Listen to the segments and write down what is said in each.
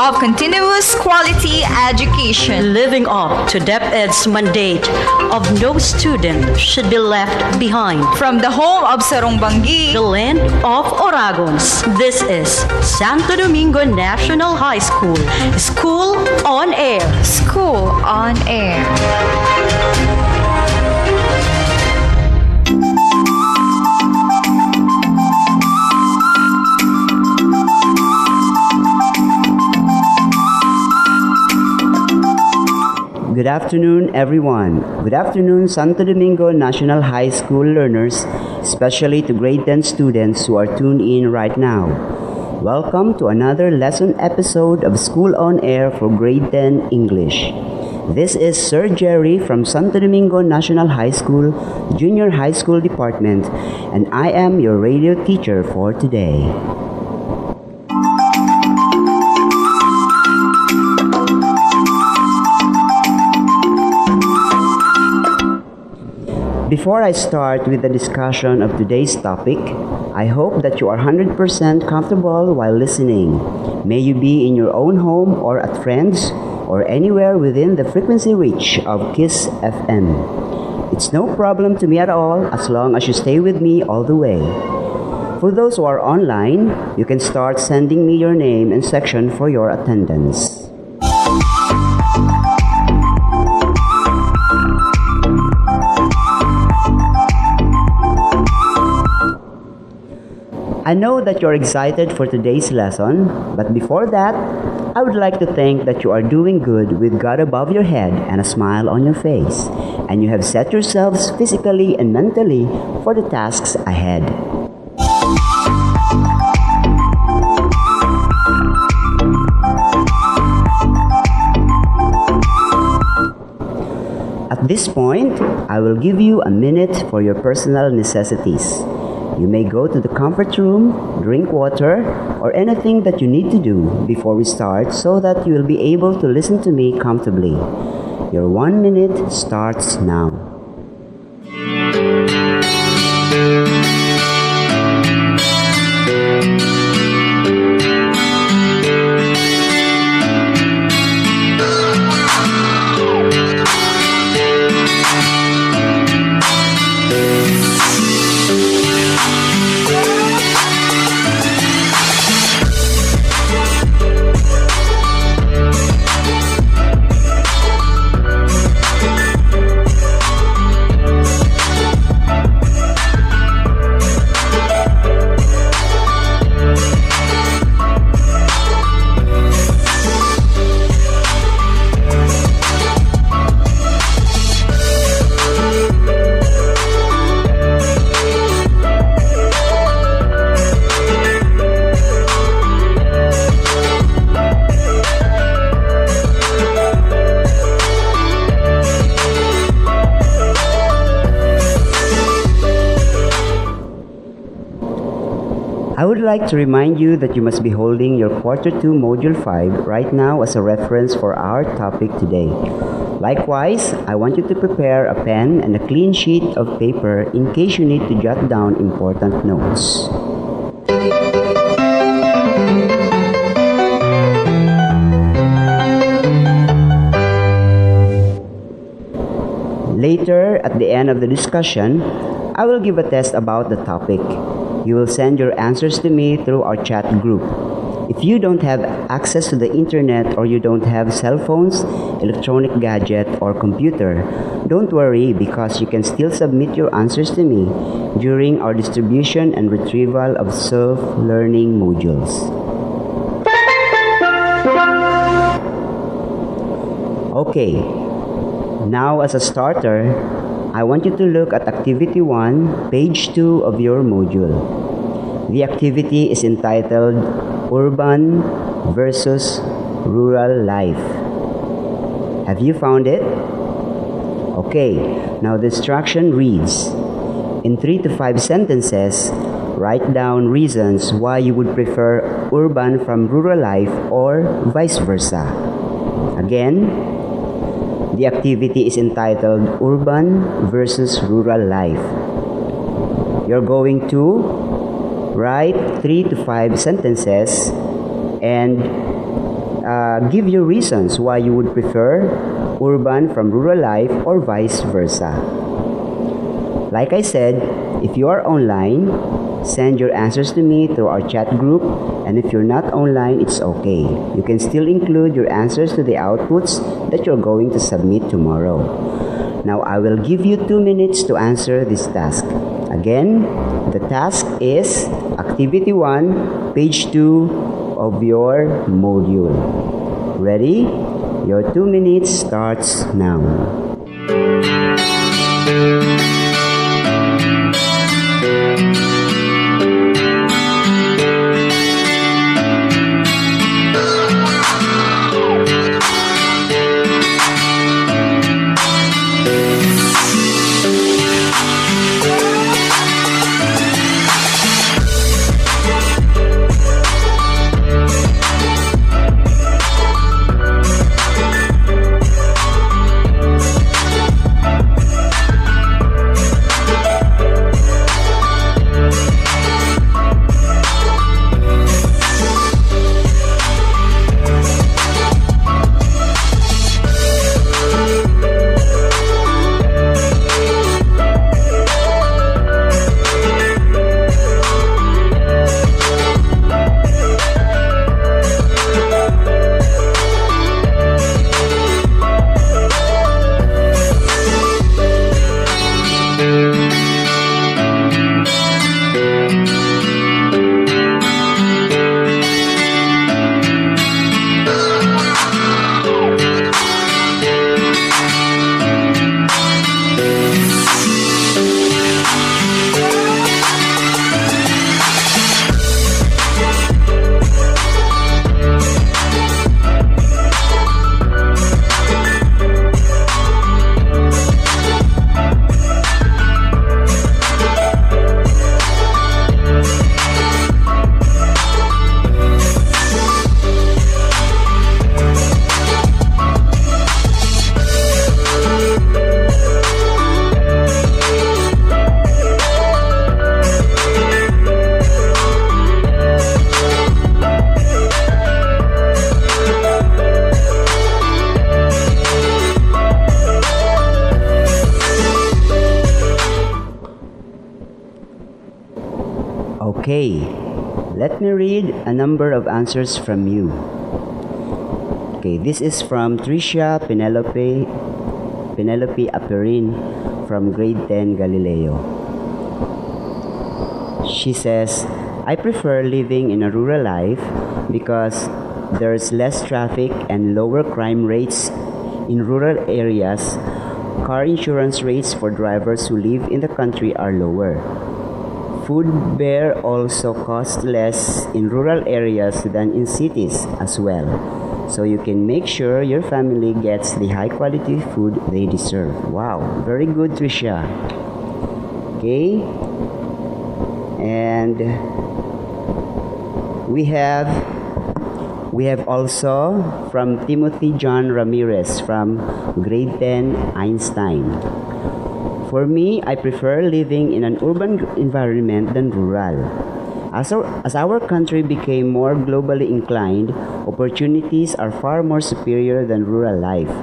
of continuous quality education. Living up to DepEd's mandate of no student should be left behind. From the home of Sarongbangi, The land of Oragons. This is Santo Domingo National High School. School on Air. School on Air. Good afternoon, everyone. Good afternoon, Santo Domingo National High School learners, especially to grade 10 students who are tuned in right now. Welcome to another lesson episode of School on Air for grade 10 English. This is Sir Jerry from Santo Domingo National High School, Junior High School Department, and I am your radio teacher for today. Before I start with the discussion of today's topic, I hope that you are 100% comfortable while listening. May you be in your own home or at friends or anywhere within the frequency reach of KISS FM. It's no problem to me at all as long as you stay with me all the way. For those who are online, you can start sending me your name and section for your attendance. I know that you're excited for today's lesson, but before that, I would like to think that you are doing good with God above your head and a smile on your face, and you have set yourselves physically and mentally for the tasks ahead. At this point, I will give you a minute for your personal necessities. You may go to the comfort room, drink water, or anything that you need to do before we start so that you will be able to listen to me comfortably. Your 1 minute starts now. I would like to remind you that you must be holding your Quarter 2 Module 5 right now as a reference for our topic today. Likewise, I want you to prepare a pen and a clean sheet of paper in case you need to jot down important notes. Later, at the end of the discussion, I will give a test about the topic. You will send your answers to me through our chat group. If you don't have access to the internet or you don't have cell phones, electronic gadget, or computer, don't worry because you can still submit your answers to me during our distribution and retrieval of self-learning modules. Okay, now as a starter, I want you to look at Activity 1, page 2 of your module. The activity is entitled Urban versus Rural Life. Have you found it? Okay, now the instruction reads, in 3 to 5 sentences, write down reasons why you would prefer urban from rural life or vice versa. Again, the activity is entitled Urban versus Rural Life. You're going to write 3 to 5 sentences and give your reasons why you would prefer urban from rural life or vice versa. Like I said, if you are online, send your answers to me through our chat group, and if you're not online, it's okay. You can still include your answers to the outputs that you're going to submit tomorrow. Now, I will give you 2 minutes to answer this task. Again, the task is Activity 1, page 2 of your module. Ready? Your 2 minutes starts now. Okay, let me read a number of answers from you. Okay, this is from Tricia Penelope Aperin from grade 10 Galileo. She says, I prefer living in a rural life because there's less traffic and lower crime rates in rural areas. Car insurance rates for drivers who live in the country are lower. Food bear also costs less in rural areas than in cities as well. So you can make sure your family gets the high quality food they deserve. Wow, very good, Tricia. Okay. And we have also from Timothy John Ramirez from grade 10 Einstein. For me, I prefer living in an urban environment than rural. As our country became more globally inclined, opportunities are far more superior than rural life.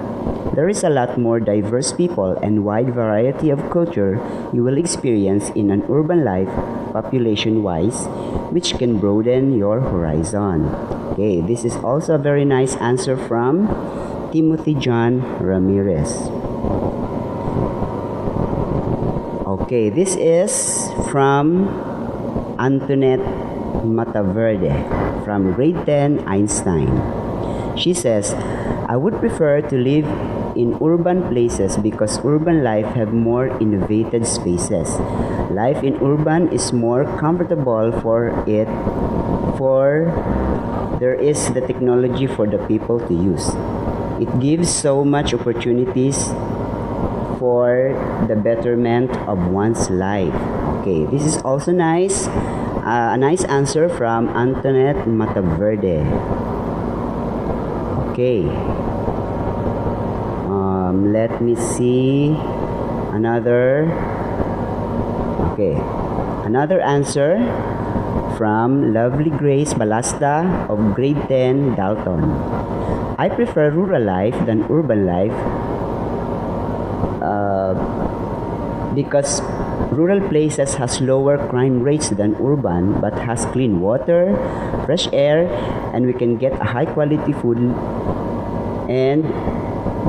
There is a lot more diverse people and wide variety of culture you will experience in an urban life, population-wise, which can broaden your horizon. Okay, this is also a very nice answer from Timothy John Ramirez. Okay, this is from Antoinette Mataverde from grade 10 Einstein. She says, I would prefer to live in urban places because urban life have more innovative spaces. Life in urban is more comfortable for there is the technology for the people to use. It gives so much opportunities for the betterment of one's life. Okay, this is also nice. A nice answer from Antoinette Mataverde. Okay. Let me see another. Okay, another answer from Lovely Grace Balasta of grade 10 Dalton. I prefer rural life than urban life because rural places has lower crime rates than urban but has clean water, fresh air, and we can get a high quality food, and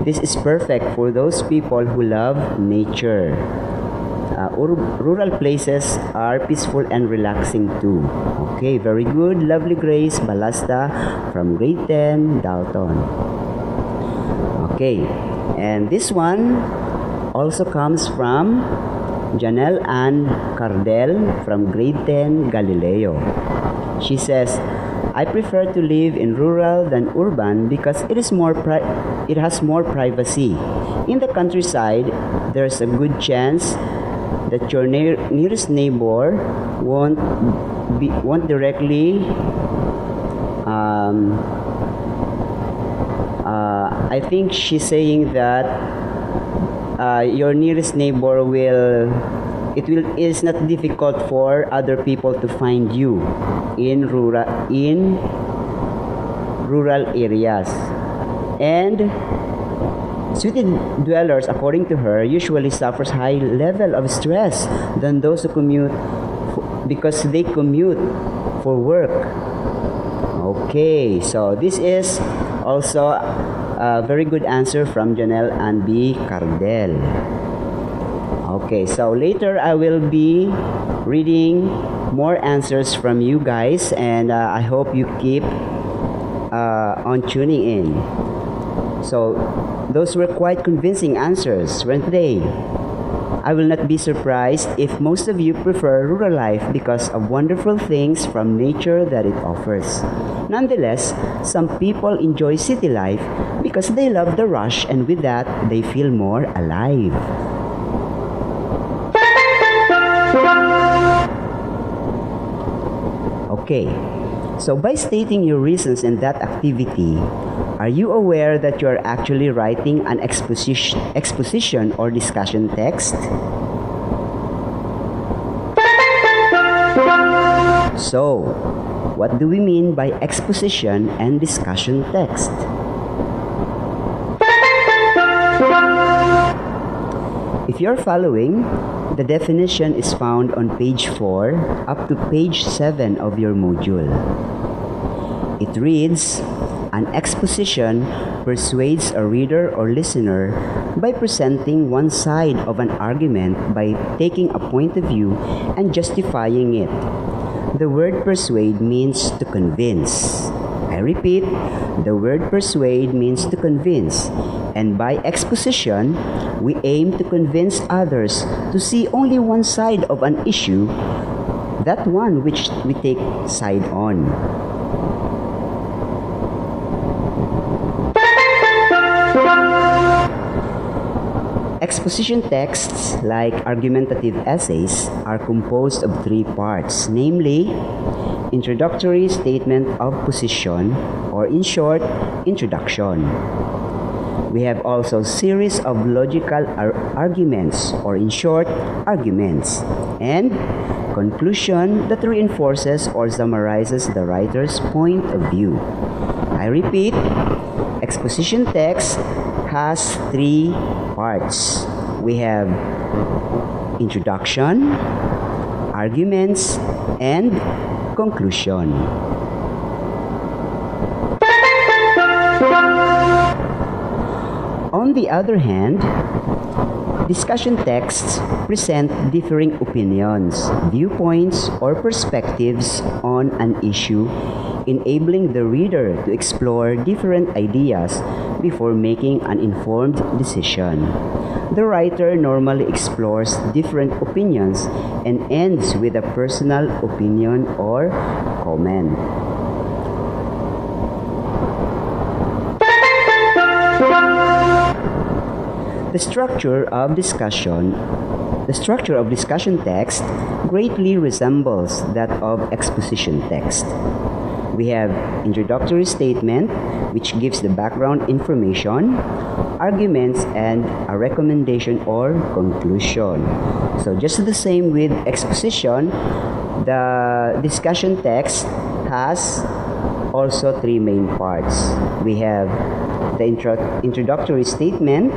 this is perfect for those people who love nature. Rural places are peaceful and relaxing too. Okay, very good. Lovely Grace Balasta from grade 10, Dalton. Okay, and this one also comes from Janelle Ann Cardell from grade 10, Galileo. She says, I prefer to live in rural than urban because it has more privacy. In the countryside, there's a good chance that your nearest neighbor won't directly I think she's saying that your nearest neighbor it is not difficult for other people to find you in rural areas. And city dwellers, according to her, usually suffers high level of stress than those who commute because they commute for work. Okay, so this is also a very good answer from Janelle and B. Cardell. Okay, so later I will be reading more answers from you guys, and I hope you keep on tuning in. So those were quite convincing answers, weren't they? I will not be surprised if most of you prefer rural life because of wonderful things from nature that it offers. Nonetheless, some people enjoy city life because they love the rush, and with that, they feel more alive. Okay, so by stating your reasons in that activity, are you aware that you are actually writing an exposition or discussion text? So, what do we mean by exposition and discussion text? If you're following, the definition is found on page 4 up to page 7 of your module. It reads, an exposition persuades a reader or listener by presenting one side of an argument by taking a point of view and justifying it. The word persuade means to convince. I repeat, the word persuade means to convince. And by exposition, we aim to convince others to see only one side of an issue, that one which we take side on. Exposition texts, like argumentative essays, are composed of 3 parts, namely, introductory statement of position, or in short, introduction. We have also series of logical arguments, or in short, arguments, and conclusion that reinforces or summarizes the writer's point of view. I repeat, exposition text has 3 parts. We have introduction, arguments, and conclusion. On the other hand, discussion texts present differing opinions, viewpoints, or perspectives on an issue, enabling the reader to explore different ideas before making an informed decision. The writer normally explores different opinions and ends with a personal opinion or comment. The structure of discussion text greatly resembles that of exposition text. We have introductory statement, which gives the background information, arguments, and a recommendation or conclusion. So just the same with exposition, the discussion text has also three main parts. We have the introductory statement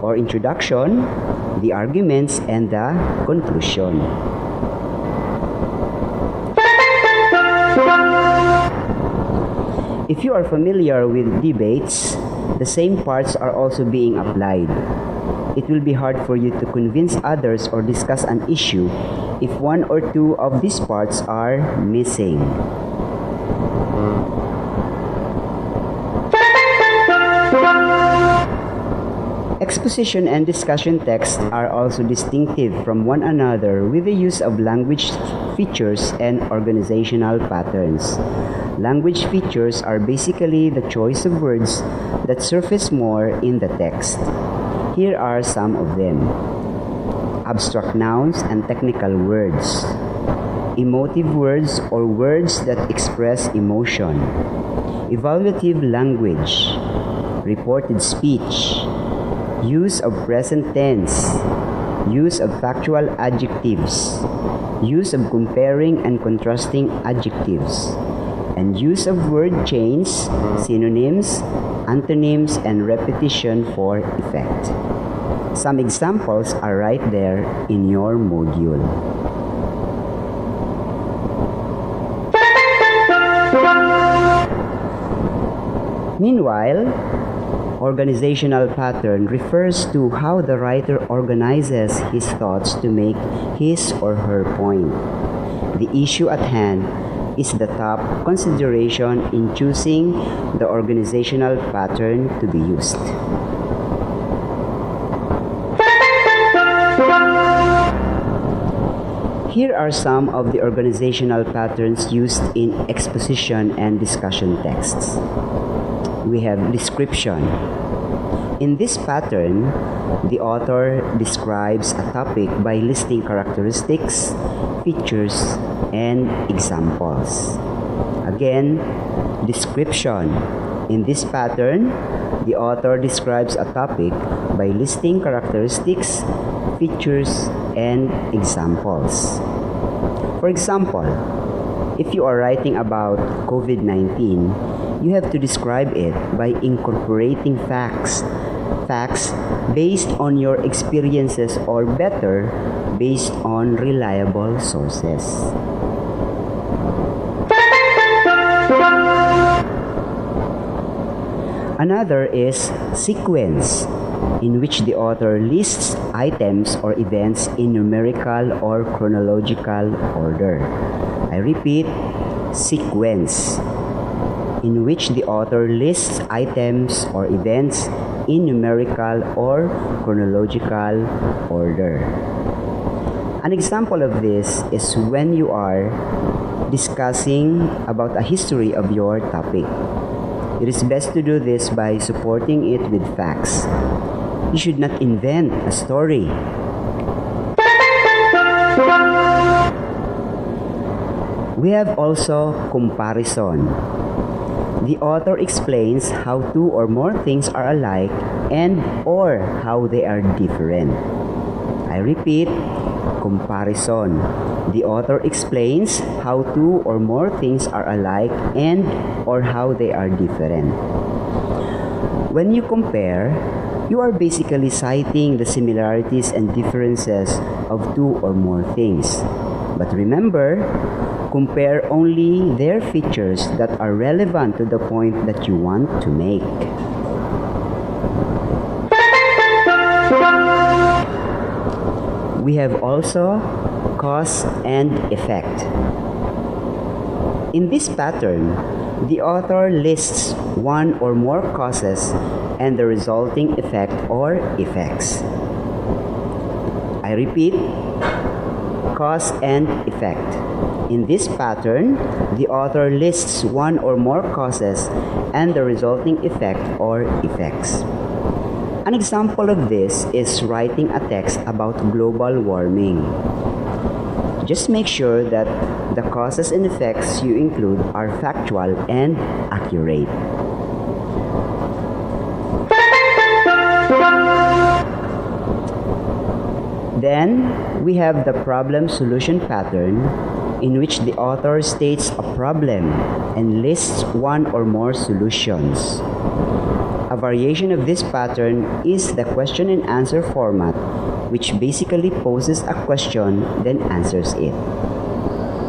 or introduction, the arguments, and the conclusion. If you are familiar with debates, the same parts are also being applied. It will be hard for you to convince others or discuss an issue if one or two of these parts are missing. Exposition and discussion texts are also distinctive from one another with the use of language features and organizational patterns. Language features are basically the choice of words that surface more in the text. Here are some of them: abstract nouns and technical words, emotive words or words that express emotion, evaluative language, reported speech, use of present tense, use of factual adjectives, use of comparing and contrasting adjectives, and use of word chains, synonyms, antonyms, and repetition for effect. Some examples are right there in your module. Meanwhile, organizational pattern refers to how the writer organizes his thoughts to make his or her point. The issue at hand is the top consideration in choosing the organizational pattern to be used. Here are some of the organizational patterns used in exposition and discussion texts. We have description. In this pattern, the author describes a topic by listing characteristics, features, and examples. Again, description. In this pattern, the author describes a topic by listing characteristics, features, and examples. For example, if you are writing about COVID-19, you have to describe it by incorporating facts based on your experiences, or better, based on reliable sources. Another is sequence, in which the author lists items or events in numerical or chronological order. I repeat, sequence, in which the author lists items or events in numerical or chronological order. An example of this is when you are discussing about a history of your topic. It is best to do this by supporting it with facts. You should not invent a story. We have also comparison. The author explains how two or more things are alike and or how they are different. I repeat, comparison. The author explains how two or more things are alike and or how they are different. When you compare, you are basically citing the similarities and differences of two or more things. But remember, compare only their features that are relevant to the point that you want to make. We have also cause and effect. In this pattern, the author lists one or more causes and the resulting effect or effects. I repeat, cause and effect. In this pattern, the author lists one or more causes and the resulting effect or effects. An example of this is writing a text about global warming. Just make sure that the causes and effects you include are factual and accurate. Then, we have the problem solution pattern, in which the author states a problem and lists one or more solutions. A variation of this pattern is the question and answer format, which basically poses a question then answers it.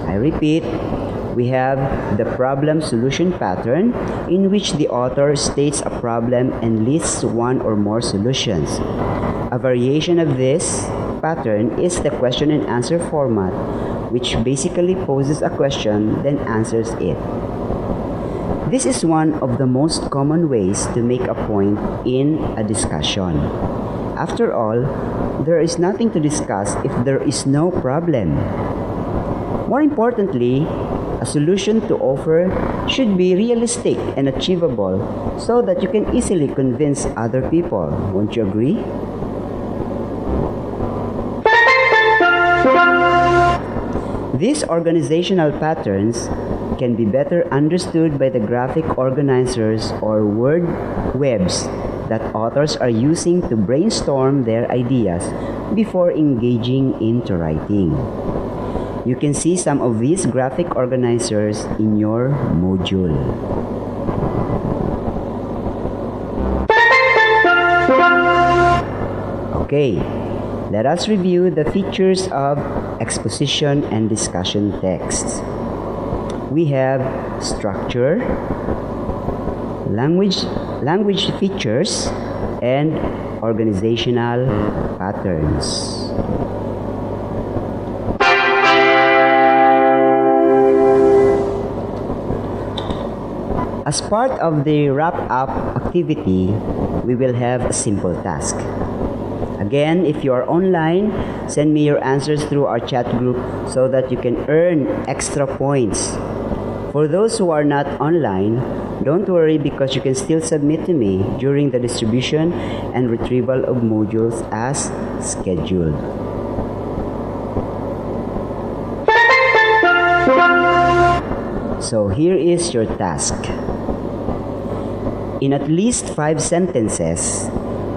I repeat, we have the problem solution pattern in which the author states a problem and lists one or more solutions. A variation of this pattern is the question and answer format, which basically poses a question then answers it. This is one of the most common ways to make a point in a discussion. After all, there is nothing to discuss if there is no problem. More importantly, a solution to offer should be realistic and achievable so that you can easily convince other people. Won't you agree? These organizational patterns can be better understood by the graphic organizers or word webs that authors are using to brainstorm their ideas before engaging into writing. You can see some of these graphic organizers in your module. Okay, let us review the features of exposition and discussion texts. We have structure, language features, and organizational patterns. As part of the wrap-up activity, we will have a simple task. Again, if you are online, send me your answers through our chat group so that you can earn extra points. For those who are not online, don't worry because you can still submit to me during the distribution and retrieval of modules as scheduled. So here is your task. In at least 5 sentences,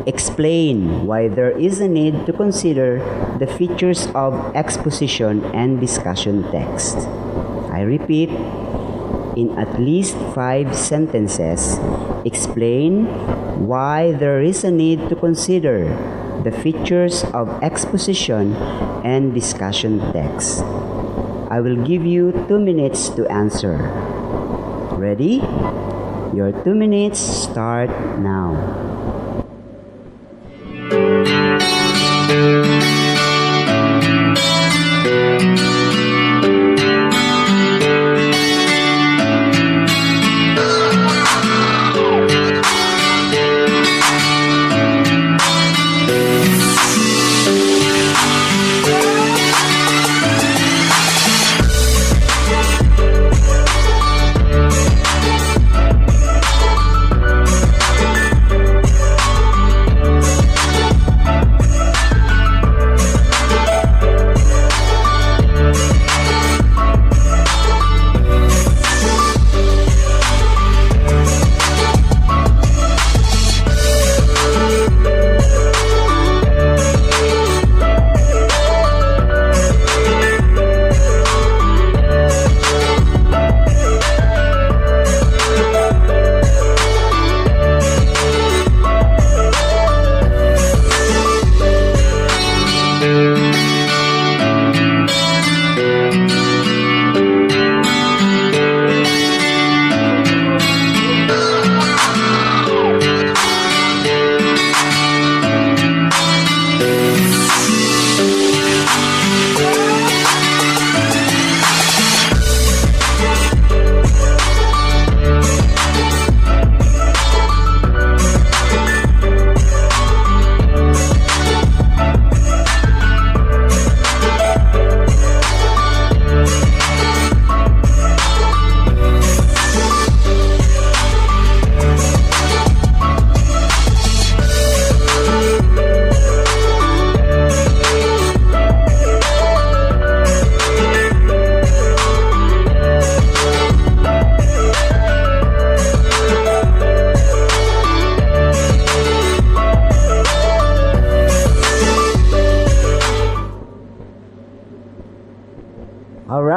explain why there is a need to consider the features of exposition and discussion text. I repeat, in at least 5 sentences, explain why there is a need to consider the features of exposition and discussion text. I will give you 2 minutes to answer. Ready? Your 2 minutes start now.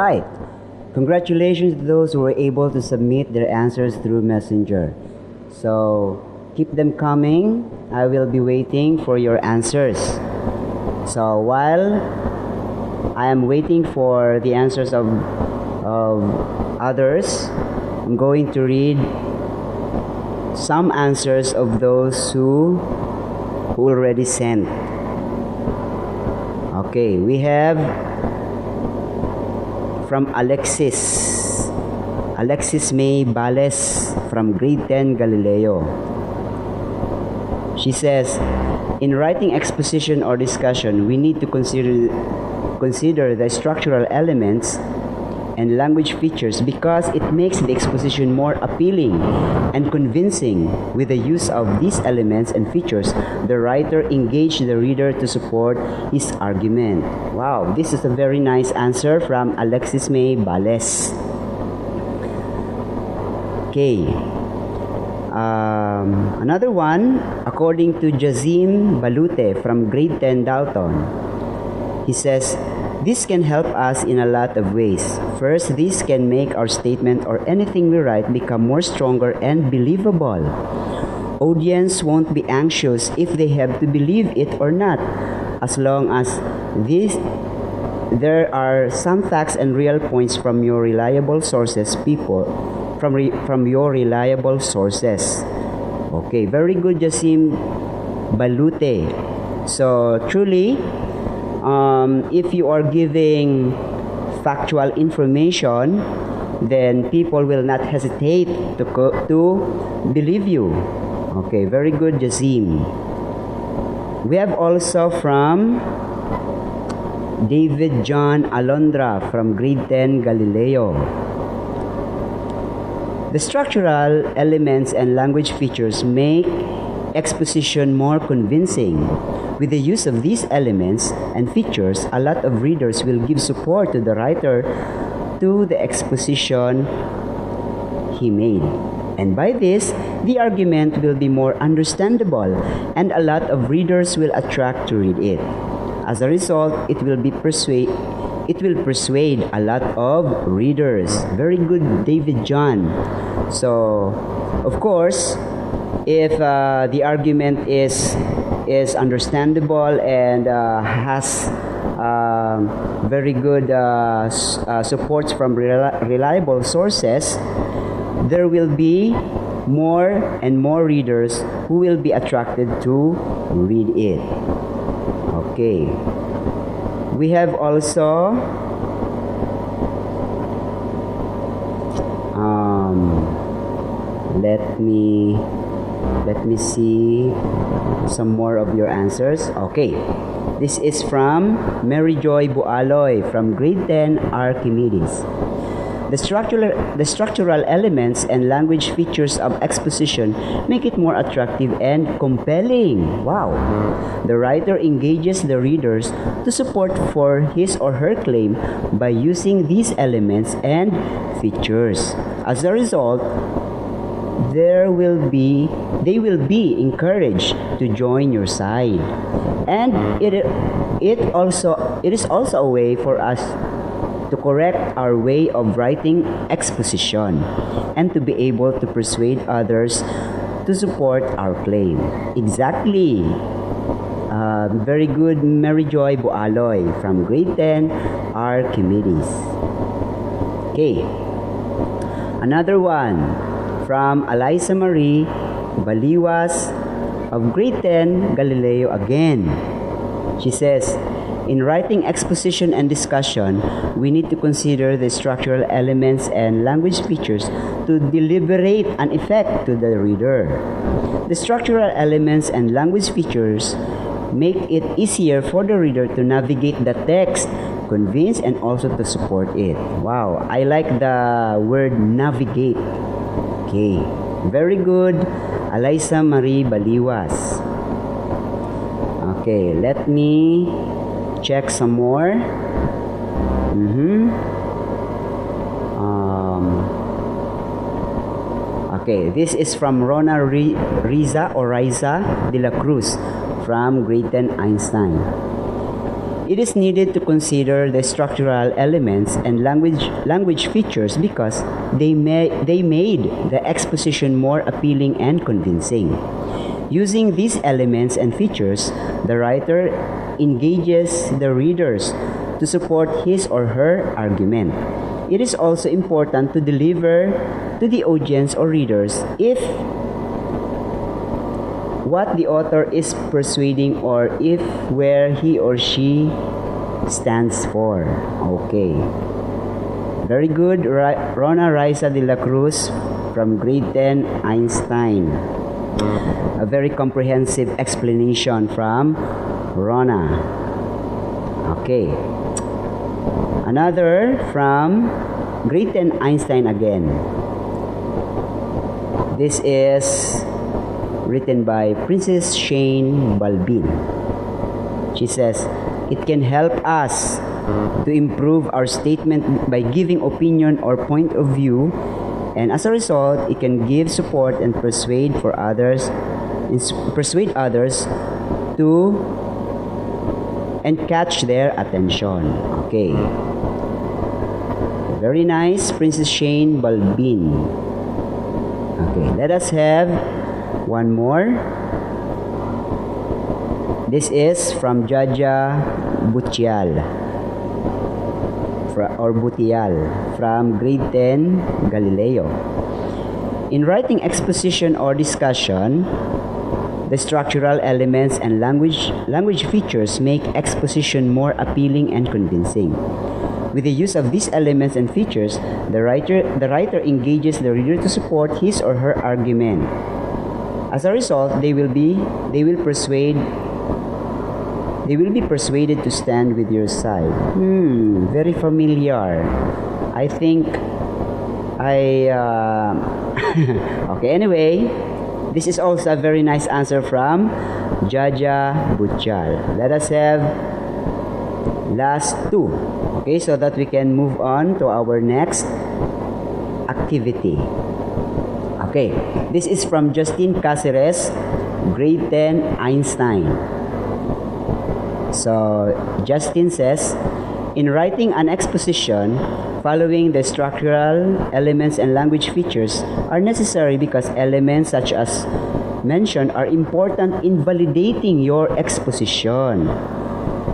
right. Congratulations to those who were able to submit their answers through Messenger. So keep them coming. I will be waiting for your answers. So while I am waiting for the answers of others, I'm going to read some answers of those who already sent. Okay, we have from Alexis May Bales from grade 10 Galileo. She says, in writing exposition or discussion, we need to consider the structural elements and language features because it makes the exposition more appealing and convincing. With the use of these elements and features, the writer engaged the reader to support his argument. Wow, this is a very nice answer from Alexis May Bales. Okay. Another one, according to Jazim Balute from grade 10 Dalton. He says, this can help us in a lot of ways. First, this can make our statement or anything we write become more stronger and believable. Audience won't be anxious if they have to believe it or not, as long as there are some facts and real points from your reliable sources, from your reliable sources. Okay, very good, Jasim Balute. So truly, if you are giving factual information, then people will not hesitate to believe you. Okay, very good, Jazim. We have also from David John Alondra from grade 10 Galileo. The structural elements and language features make exposition more convincing. With the use of these elements and features, a lot of readers will give support to the writer to the exposition he made. And by this, the argument will be more understandable and a lot of readers will attract to read it. As a result, it will persuade a lot of readers. Very good, David John. So, of course, if the argument is understandable and has very good supports from reliable sources, there will be more and more readers who will be attracted to read it. Okay. We have also let me see some more of your answers. Okay. This is from Mary Joy Bualoy from grade 10 Archimedes. The structural elements and language features of exposition make it more attractive and compelling. Wow! The writer engages the readers to support for his or her claim by using these elements and features. As a result, they will be encouraged to join your side. And it is also a way for us to correct our way of writing exposition and to be able to persuade others to support our claim. Exactly. Very good, Mary Joy Bualoy from grade 10 Archimedes. Okay. Another one from Eliza Marie Baliwas of grade 10 Galileo again. She says, in writing exposition and discussion, we need to consider the structural elements and language features to deliberate an effect to the reader. The structural elements and language features make it easier for the reader to navigate the text, convince, and also to support it. Wow, I like the word navigate. Okay, very good, Eliza Marie Baliwas. Okay, let me check some more. Okay, this is from Rona Riza de la Cruz from grade 10 Einstein. It is needed to consider the structural elements and language features because they made the exposition more appealing and convincing. Using these elements and features, the writer engages the readers to support his or her argument. It is also important to deliver to the audience or readers if what the author is persuading or if where he or she stands for. Okay. Very good, Rona Raisa de la Cruz from grade 10, Einstein. A very comprehensive explanation from Rona. Okay. Another from grade 10, Einstein again. This is written by Princess Shane Balbin. She says, it can help us to improve our statement by giving opinion or point of view, and as a result, it can give support and persuade others to and catch their attention. Okay. Very nice, Princess Shane Balbin. Okay, let us have one more. This is from Jaja Butial from grade 10, Galileo. In writing exposition or discussion, the structural elements and language features make exposition more appealing and convincing. With the use of these elements and features, the writer engages the reader to support his or her argument. As a result, they will be persuaded to stand with your side. Very familiar. I think okay, anyway, this is also a very nice answer from Jaja Butchal. Let us have last two. Okay, so that we can move on to our next activity. Okay, this is from Justin Caceres, grade 10, Einstein. So, Justin says, in writing an exposition, following the structural elements and language features are necessary because elements such as mentioned are important in validating your exposition.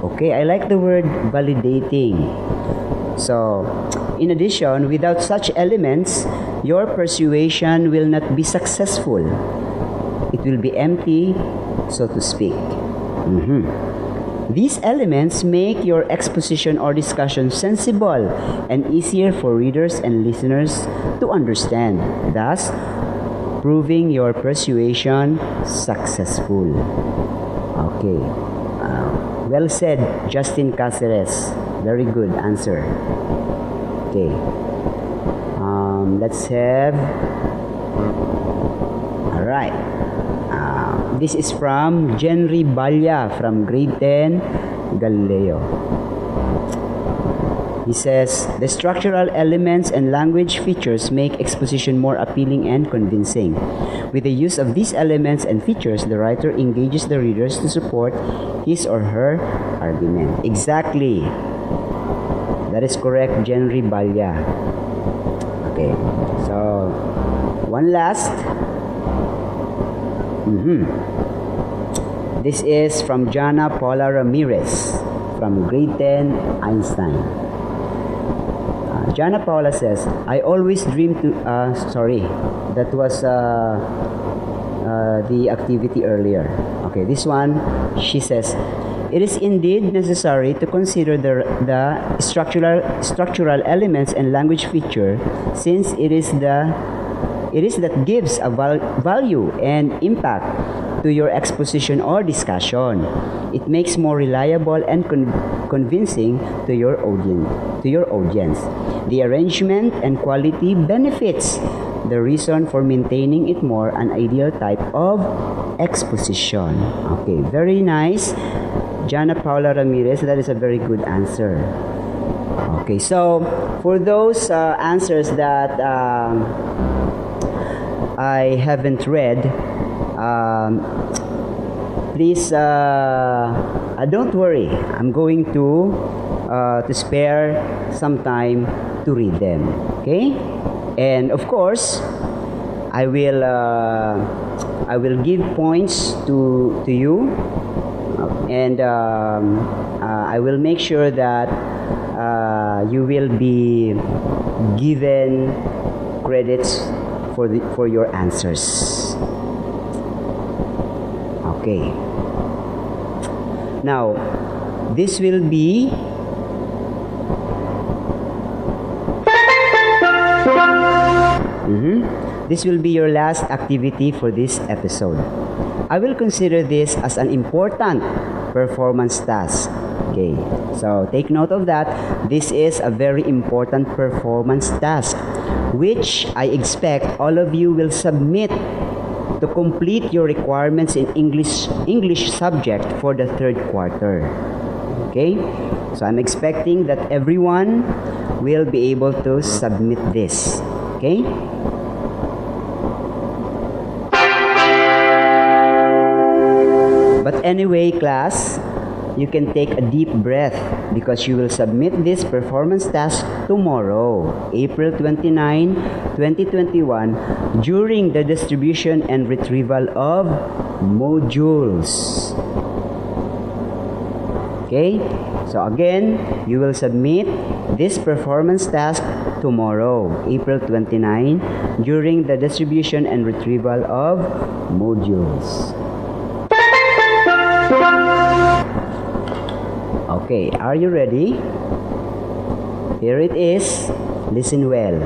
Okay, I like the word validating. So, in addition, without such elements, your persuasion will not be successful. It will be empty, so to speak. These elements make your exposition or discussion sensible and easier for readers and listeners to understand, thus proving your persuasion successful. Okay. Well said, Justin Caceres. Very good answer. Okay. Let's have. All right. This is from Jenry Balya from grade 10, Galileo. He says, the structural elements and language features make exposition more appealing and convincing. With the use of these elements and features, the writer engages the readers to support his or her argument. Exactly. That is correct, Jenry Balya. Okay, so one last. This is from Jana Paula Ramirez from grade 10, Einstein. Jana Paula says, I always dream to, that was the activity earlier. Okay, this one, she says, it is indeed necessary to consider the structural elements and language feature, since it is that gives a value and impact to your exposition or discussion. It makes more reliable and convincing to your audience. The arrangement and quality benefits the reason for maintaining it more an ideal type of exposition. Okay, very nice, Jana Paula Ramirez. That is a very good answer. Okay, so for those answers that I haven't read, please don't worry. I'm going to spare some time to read them. Okay? And of course, I will give points to you, and I will make sure that you will be given credits for your answers. Okay. Now, this will be This will be your last activity for this episode. I will consider this as an important performance task. Okay, so take note of that. This is a very important performance task, which I expect all of you will submit to complete your requirements in English subject for the third quarter. Okay, so I'm expecting that everyone will be able to submit this. Okay. But anyway, class, you can take a deep breath because you will submit this performance task tomorrow, April 29, 2021, during the distribution and retrieval of modules. Okay? So again, you will submit this performance task tomorrow, April 29, during the distribution and retrieval of modules. Okay, are you ready? Here it is. Listen well.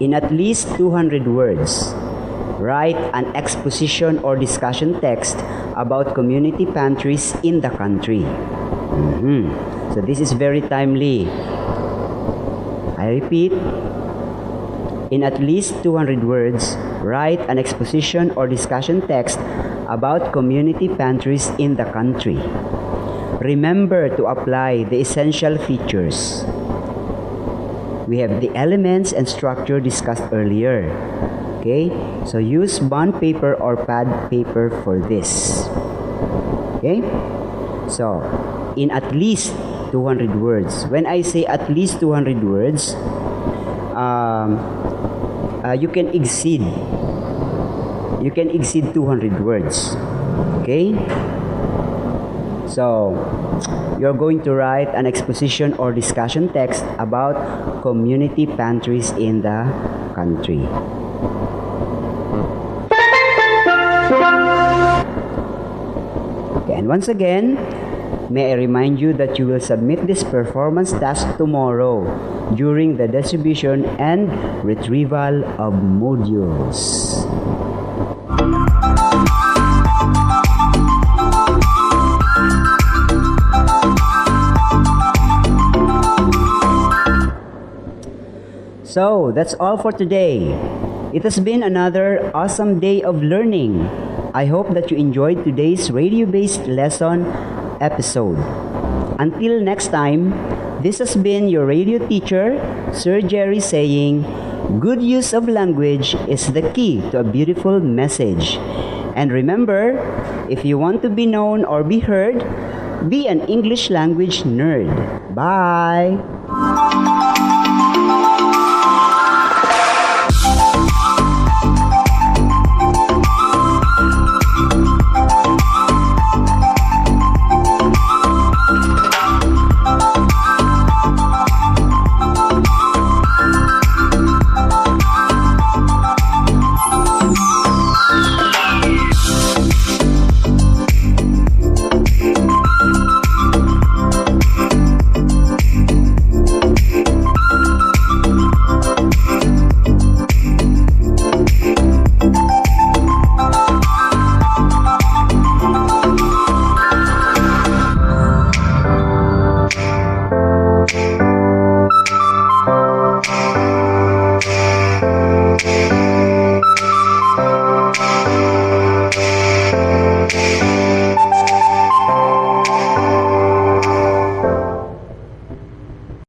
In at least 200 words, write an exposition or discussion text about community pantries in the country. So this is very timely. I repeat, in at least 200 words, write an exposition or discussion text about community pantries in the country. Remember to apply the essential features. We have the elements and structure discussed earlier. Okay? So use bond paper or pad paper for this. Okay? So, in at least 200 words. When I say at least 200 words, you can exceed 200 words. Okay? So, you're going to write an exposition or discussion text about community pantries in the country. Okay, and once again, may I remind you that you will submit this performance task tomorrow during the distribution and retrieval of modules. So, that's all for today. It has been another awesome day of learning. I hope that you enjoyed today's radio-based lesson episode. Until next time, this has been your radio teacher, Sir Jerry, saying, good use of language is the key to a beautiful message. And remember, if you want to be known or be heard, be an English language nerd. Bye!